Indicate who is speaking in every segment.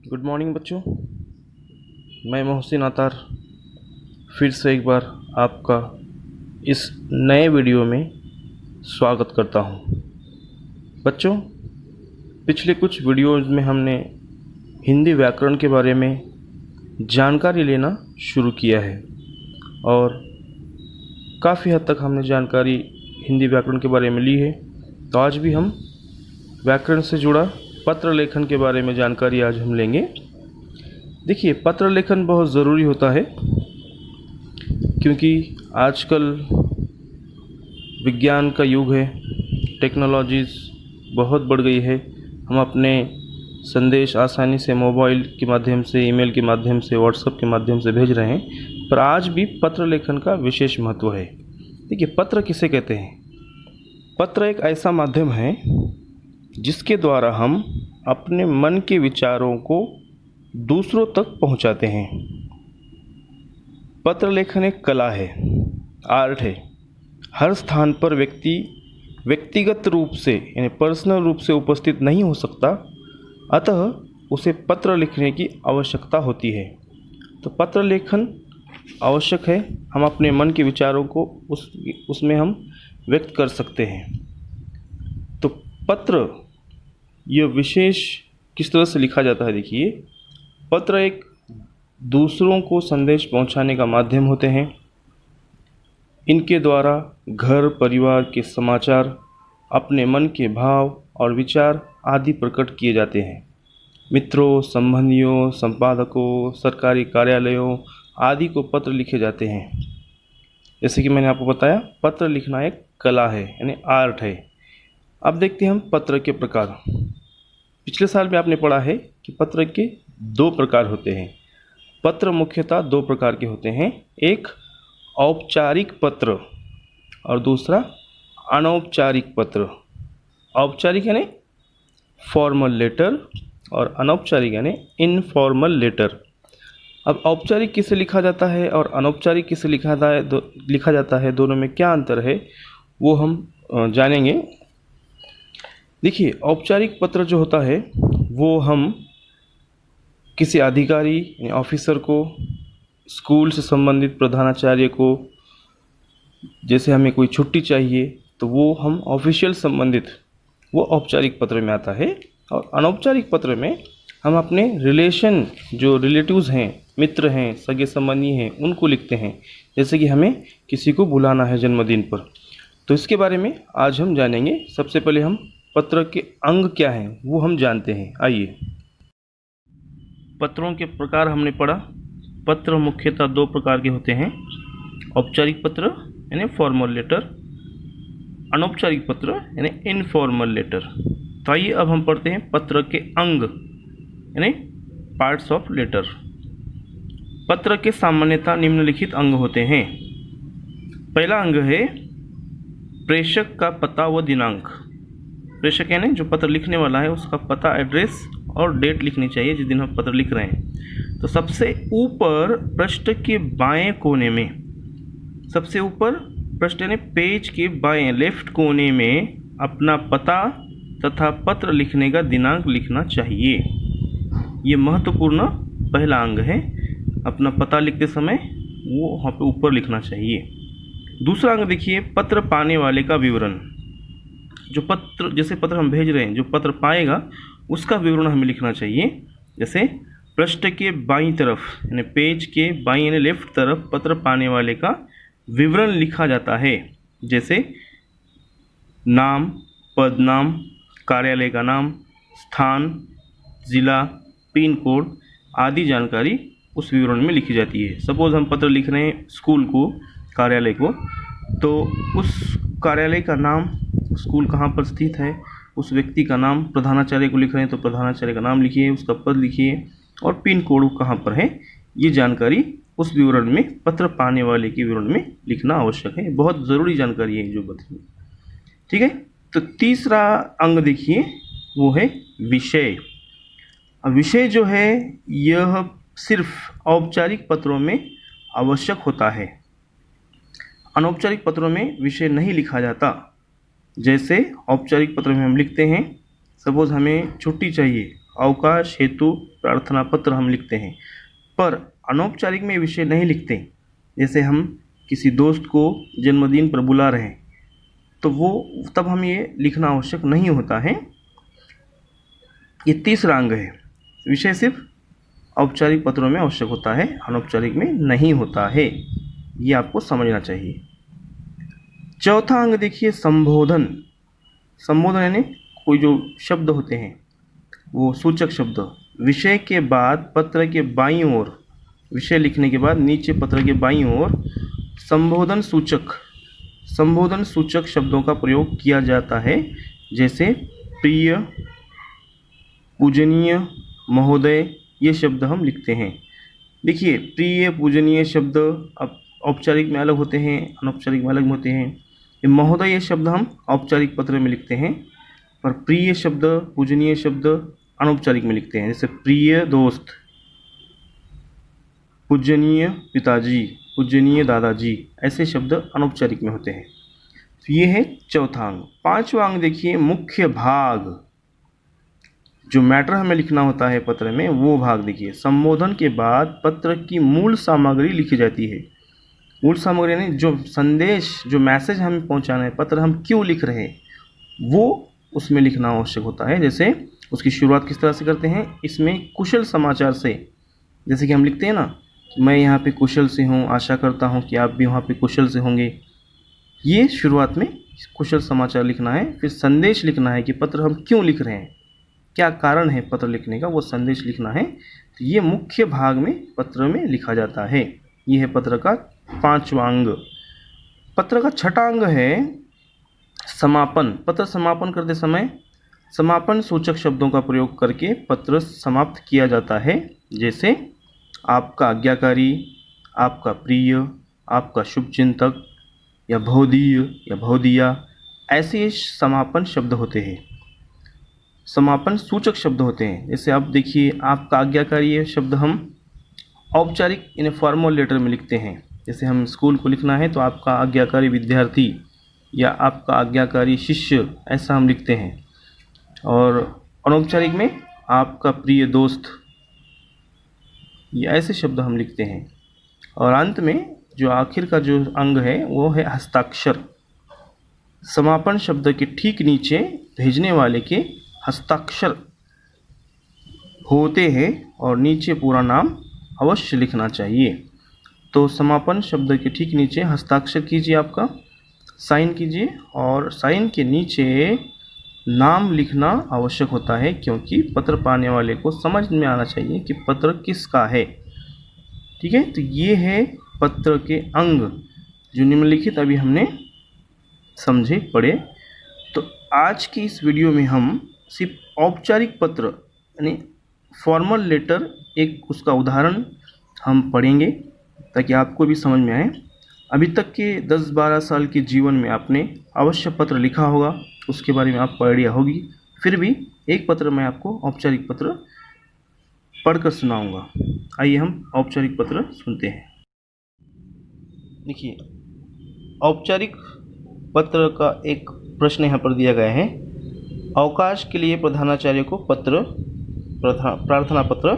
Speaker 1: Good morning बच्चों। मैं मोहसिन अतार फिर से एक बार आपका इस नए वीडियो में स्वागत करता हूं। बच्चों, पिछले कुछ वीडियोज़ में हमने हिंदी व्याकरण के बारे में जानकारी लेना शुरू किया है और काफ़ी हद तक हमने जानकारी हिंदी व्याकरण के बारे में ली है। तो आज भी हम व्याकरण से जुड़ा पत्र लेखन के बारे में जानकारी आज हम लेंगे। देखिए, पत्र लेखन बहुत ज़रूरी होता है क्योंकि आजकल विज्ञान का युग है, टेक्नोलॉजीज़ बहुत बढ़ गई है। हम अपने संदेश आसानी से मोबाइल के माध्यम से, ईमेल के माध्यम से, व्हाट्सएप के माध्यम से भेज रहे हैं, पर आज भी पत्र लेखन का विशेष महत्व है। देखिए, पत्र किसे कहते हैं? पत्र एक ऐसा माध्यम है जिसके द्वारा हम अपने मन के विचारों को दूसरों तक पहुंचाते हैं। पत्र लेखन एक कला है, आर्ट है। हर स्थान पर व्यक्तिगत रूप से यानी पर्सनल रूप से उपस्थित नहीं हो सकता, अतः उसे पत्र लिखने की आवश्यकता होती है। तो पत्र लेखन आवश्यक है। हम अपने मन के विचारों को उसमें हम व्यक्त कर सकते हैं। तो पत्र यह विशेष किस तरह से लिखा जाता है? देखिए, पत्र एक दूसरों को संदेश पहुंचाने का माध्यम होते हैं। इनके द्वारा घर परिवार के समाचार, अपने मन के भाव और विचार आदि प्रकट किए जाते हैं। मित्रों, संबंधियों, संपादकों, सरकारी कार्यालयों आदि को पत्र लिखे जाते हैं। जैसे कि मैंने आपको बताया, पत्र लिखना एक कला है यानी आर्ट है। अब देखते हैं हम पत्र के प्रकार। पिछले साल में आपने पढ़ा है कि पत्र के दो प्रकार होते हैं। पत्र मुख्यतः दो प्रकार के होते हैं, एक औपचारिक पत्र और दूसरा अनौपचारिक पत्र। औपचारिक यानी फॉर्मल लेटर और अनौपचारिक यानी इनफॉर्मल लेटर। अब औपचारिक किसे लिखा जाता है और अनौपचारिक किसे लिखा जाता है, दोनों में क्या अंतर है वो हम जानेंगे। देखिए, औपचारिक पत्र जो होता है वो हम किसी अधिकारी यानी ऑफिसर को, स्कूल से संबंधित प्रधानाचार्य को, जैसे हमें कोई छुट्टी चाहिए तो वो हम ऑफिशियल संबंधित वो औपचारिक पत्र में आता है। और अनौपचारिक पत्र में हम अपने रिलेशन, जो रिलेटिव्स हैं, मित्र हैं, सगे संबंधी हैं, उनको लिखते हैं। जैसे कि हमें किसी को बुलाना है जन्मदिन पर, तो इसके बारे में आज हम जानेंगे। सबसे पहले हम पत्र के अंग क्या हैं वो हम जानते हैं। आइए, पत्रों के प्रकार हमने पढ़ा। पत्र मुख्यतः दो प्रकार के होते हैं, औपचारिक पत्र यानी फॉर्मल लेटर, अनौपचारिक पत्र यानी इनफॉर्मल लेटर। तो आइए अब हम पढ़ते हैं पत्र के अंग यानी पार्ट्स ऑफ लेटर। पत्र के सामान्यतः निम्नलिखित अंग होते हैं। पहला अंग है प्रेषक का पता व दिनांक। प्रेषक यानी जो पत्र लिखने वाला है उसका पता, एड्रेस और डेट लिखनी चाहिए जिस दिन हम पत्र लिख रहे हैं। तो सबसे ऊपर पृष्ठ के बाएं कोने में, सबसे ऊपर पृष्ठ यानी पेज के बाएं लेफ्ट कोने में अपना पता तथा पत्र लिखने का दिनांक लिखना चाहिए। ये महत्वपूर्ण पहला अंग है। अपना पता लिखते समय वो वहाँ पे ऊपर लिखना चाहिए। दूसरा अंग देखिए, पत्र पाने वाले का विवरण। जो पत्र, जैसे पत्र हम भेज रहे हैं, जो पत्र पाएगा उसका विवरण हमें लिखना चाहिए। जैसे पृष्ठ के बाईं तरफ यानी पेज के बाईं यानी लेफ्ट तरफ पत्र पाने वाले का विवरण लिखा जाता है। जैसे नाम, पद नाम, कार्यालय का नाम, स्थान, जिला, पिन कोड आदि जानकारी उस विवरण में लिखी जाती है। सपोज हम पत्र लिख रहे हैं स्कूल को, कार्यालय को, तो उस कार्यालय का नाम, स्कूल कहाँ पर स्थित है, उस व्यक्ति का नाम, प्रधानाचार्य को लिख रहे हैं तो प्रधानाचार्य का नाम लिखिए, उसका पद लिखिए और पिन कोड कहाँ पर है, ये जानकारी उस विवरण में, पत्र पाने वाले के विवरण में लिखना आवश्यक है। बहुत ज़रूरी जानकारी है जो बताइए, ठीक है। तो तीसरा अंग देखिए, वो है विषय। अब विषय जो है यह सिर्फ औपचारिक पत्रों में आवश्यक होता है। अनौपचारिक पत्रों में विषय नहीं लिखा जाता। जैसे औपचारिक पत्र में हम लिखते हैं, सपोज हमें छुट्टी चाहिए अवकाश हेतु प्रार्थना पत्र हम लिखते हैं, पर अनौपचारिक में विषय नहीं लिखते। जैसे हम किसी दोस्त को जन्मदिन पर बुला रहे हैं तो वो तब हम ये लिखना आवश्यक नहीं होता है। ये तीसरा अंग है। विषय सिर्फ औपचारिक पत्रों में आवश्यक होता है, अनौपचारिक में नहीं होता है। ये आपको समझना चाहिए। चौथा अंग देखिए, संबोधन। संबोधन यानी कोई जो शब्द होते हैं वो सूचक शब्द, विषय के बाद पत्र के बाईं ओर, विषय लिखने के बाद नीचे पत्र के बाईं ओर संबोधन सूचक शब्दों का प्रयोग किया जाता है। जैसे प्रिय, पूजनीय, महोदय, ये शब्द हम लिखते हैं। देखिए, प्रिय पूजनीय शब्द अब औपचारिक में अलग होते हैं, अनौपचारिक में अलग होते हैं। ये महोदय ये शब्द हम औपचारिक पत्र में लिखते हैं, पर प्रिय शब्द, पूजनीय शब्द अनौपचारिक में लिखते हैं। जैसे प्रिय दोस्त, पूजनीय पिताजी, पूजनीय दादाजी, ऐसे शब्द अनौपचारिक में होते हैं। तो ये है चौथा अंग। पांचवा अंग देखिए, मुख्य भाग। जो मैटर हमें लिखना होता है पत्र में, वो भाग देखिए। संबोधन के बाद पत्र की मूल सामग्री लिखी जाती है। मूल सामग्री यानी जो संदेश, जो मैसेज हमें पहुंचाना है, पत्र हम क्यों लिख रहे हैं, वो उसमें लिखना आवश्यक होता है। जैसे उसकी शुरुआत किस तरह से करते हैं, इसमें कुशल समाचार से। जैसे कि हम लिखते हैं ना, मैं यहाँ पे कुशल से हूँ, आशा करता हूँ कि आप भी वहाँ पे कुशल से होंगे। ये शुरुआत में कुशल समाचार लिखना है। फिर संदेश लिखना है कि पत्र हम क्यों लिख रहे हैं, क्या कारण है पत्र लिखने का, वो संदेश लिखना है। तो ये मुख्य भाग में पत्र में लिखा जाता है। ये है पत्र का पांचवा अंग। पत्र का छठा अंग है समापन। पत्र समापन करते समय समापन सूचक शब्दों का प्रयोग करके पत्र समाप्त किया जाता है। जैसे आपका आज्ञाकारी, आपका प्रिय, आपका शुभचिंतक, या भौदीय या भौदिया, ऐसे समापन शब्द होते हैं, समापन सूचक शब्द होते हैं। जैसे आप देखिए, आपका आज्ञाकारी ये शब्द हम औपचारिक यानी फॉर्मल लेटर में लिखते हैं। जैसे हम स्कूल को लिखना है तो आपका आज्ञाकारी विद्यार्थी या आपका आज्ञाकारी शिष्य, ऐसा हम लिखते हैं। और अनौपचारिक में आपका प्रिय दोस्त, ये ऐसे शब्द हम लिखते हैं। और अंत में जो आखिर का जो अंग है वो है हस्ताक्षर। समापन शब्द के ठीक नीचे भेजने वाले के हस्ताक्षर होते हैं और नीचे पूरा नाम अवश्य लिखना चाहिए। तो समापन शब्द के ठीक नीचे हस्ताक्षर कीजिए, आपका साइन कीजिए, और साइन के नीचे नाम लिखना आवश्यक होता है, क्योंकि पत्र पाने वाले को समझ में आना चाहिए कि पत्र किसका है। ठीक है, तो ये है पत्र के अंग जो निम्नलिखित अभी हमने समझे, पढ़े। तो आज की इस वीडियो में हम सिर्फ औपचारिक पत्र यानी फॉर्मल लेटर, एक उसका उदाहरण हम पढ़ेंगे ताकि आपको भी समझ में आए। अभी तक के 10-12 साल के जीवन में आपने अवश्य पत्र लिखा होगा, उसके बारे में आपको आइडिया होगी। फिर भी एक पत्र मैं आपको औपचारिक पत्र पढ़कर सुनाऊंगा। आइए हम औपचारिक पत्र सुनते हैं। देखिए, औपचारिक पत्र का एक प्रश्न यहाँ पर दिया गया है। अवकाश के लिए प्रधानाचार्य को पत्र, प्रार्थना पत्र।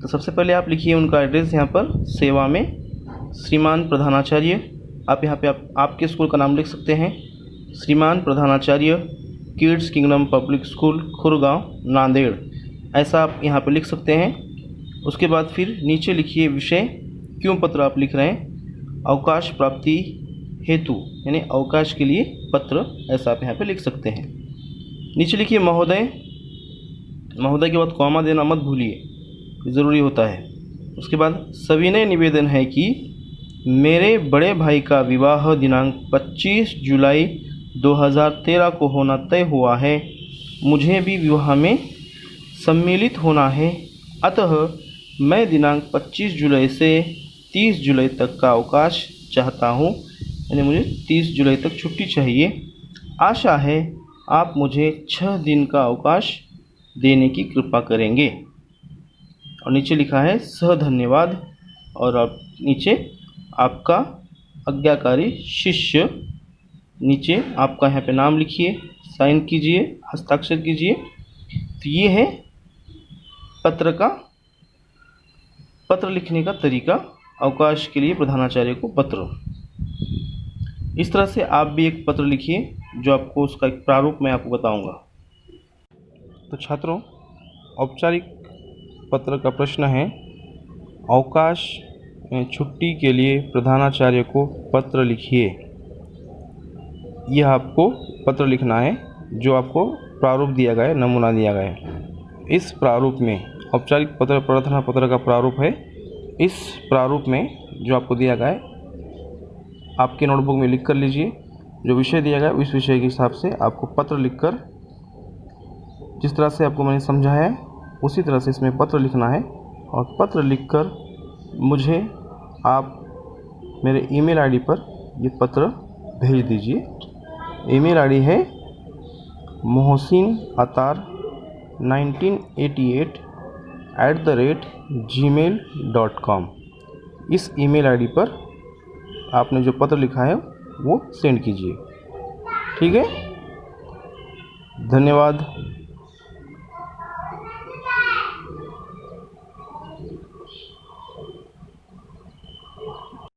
Speaker 1: तो सबसे पहले आप लिखिए उनका एड्रेस। यहाँ पर सेवा में श्रीमान प्रधानाचार्य, आप यहाँ पे आपके स्कूल का नाम लिख सकते हैं। श्रीमान प्रधानाचार्य, kids kingdom public school, Khurgaon, Nanded, ऐसा आप यहाँ पे लिख सकते हैं। उसके बाद फिर नीचे लिखिए विषय, क्यों पत्र आप लिख रहे हैं, अवकाश प्राप्ति हेतु यानी अवकाश के लिए पत्र, ऐसा आप यहाँ पे लिख सकते हैं। नीचे लिखिए महोदय, महोदय के बाद कॉमा देना मत भूलिए, ज़रूरी होता है। उसके बाद सविनय निवेदन है कि मेरे बड़े भाई का विवाह दिनांक 25 जुलाई 2013 को होना तय हुआ है। मुझे भी विवाह में सम्मिलित होना है, अतः मैं दिनांक 25 जुलाई से 30 जुलाई तक का अवकाश चाहता हूँ, यानी मुझे 30 जुलाई तक छुट्टी चाहिए। आशा है आप मुझे 6 दिन का अवकाश देने की कृपा करेंगे। और नीचे लिखा है सह धन्यवाद, और आप नीचे आपका आज्ञाकारी शिष्य, नीचे आपका यहाँ पे नाम लिखिए, साइन कीजिए, हस्ताक्षर कीजिए। तो ये है पत्र लिखने का तरीका, अवकाश के लिए प्रधानाचार्य को पत्र। इस तरह से आप भी एक पत्र लिखिए, जो आपको उसका एक प्रारूप मैं आपको बताऊंगा। तो छात्रों, औपचारिक पत्र का प्रश्न है, अवकाश छुट्टी के लिए प्रधानाचार्य को पत्र लिखिए। यह आपको पत्र लिखना है, जो आपको प्रारूप दिया गया है, नमूना दिया गया है। इस प्रारूप में औपचारिक पत्र प्रार्थना पत्र का प्रारूप है। इस प्रारूप में जो आपको दिया गया है, आपके नोटबुक में लिख कर लीजिए। जो विषय दिया गया है उस विषय के हिसाब से आपको पत्र लिखकर, जिस तरह से आपको मैंने समझाया है उसी तरह से इसमें पत्र लिखना है। और पत्र लिखकर मुझे आप मेरे ईमेल आईडी पर ये पत्र भेज दीजिए। ईमेल आईडी है mohsin1988@gmail.com। इस ईमेल आईडी पर आपने जो पत्र लिखा है वो सेंड कीजिए। ठीक है, धन्यवाद।